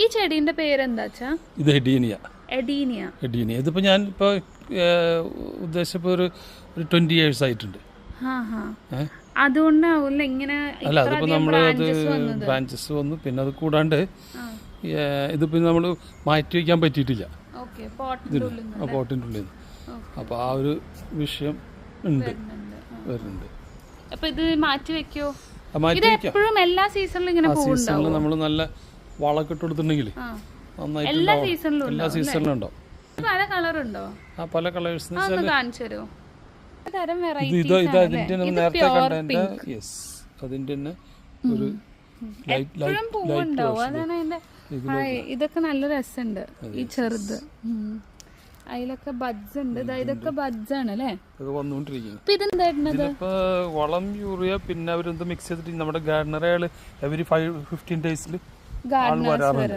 ഈ ചെടീന്റെ പേരെന്താച്ചാ? ഇത് എഡീനിയ. എഡീനിയ. ഇതിപ്പോ ഞാൻ ഇപ്പൊ ഉദ്ദേശിച്ചപ്പോ ഒരു 20 years ആയിട്ടുണ്ട്. അതുകൊണ്ടാവൂല ഇങ്ങനെ. അല്ല, അതിപ്പോ നമ്മള് ബ്രാഞ്ചസ് വന്നു. പിന്നെ അത് കൂടാണ്ട് ഇതിപ്പോ നമ്മള് മാറ്റി വയ്ക്കാൻ പറ്റിയിട്ടില്ല പോട്ടിന്റെ ഉള്ളിൽ. അപ്പൊ ആ ഒരു വിഷയം വരുന്നുണ്ട്. അപ്പൊ ഇത് മാറ്റി വെക്കോ? മാറ്റി വെക്കാം. എല്ലാ സീസണിലും ഇങ്ങനെ സീസണിൽ നമ്മള് നല്ല വളമൊക്കെ ഇട്ട് കൊടുത്തിട്ടുണ്ടെങ്കിൽ നന്നായിട്ട് എല്ലാ സീസണിലും ഉണ്ടാവും. പല കളറുണ്ടോ? പല കളേഴ്സ്. കാണിച്ചു തരുമോ? നേരത്തെ കണ്ടതിന്റെ അതിന്റെ തന്നെ ഒരു പൂവുണ്ടാവും. അതാണ് അതിന്റെ. ഇതൊക്കെ നല്ല രസമുണ്ട്. ഈ ചെറുത് അതിലൊക്കെ ബഡ്സ് ഉണ്ട്. ഇതൊക്കെ ബഡ്സ് ആണ് അല്ലേ? ഇതിപ്പോ വളം യൂറിയ പിന്നെ അവരെന്ത് മിക്സ് ചെയ്തിട്ട് നമ്മുടെ ഗാർഡനറെ എവരി 15 days ആൾ വരാറുണ്ട്.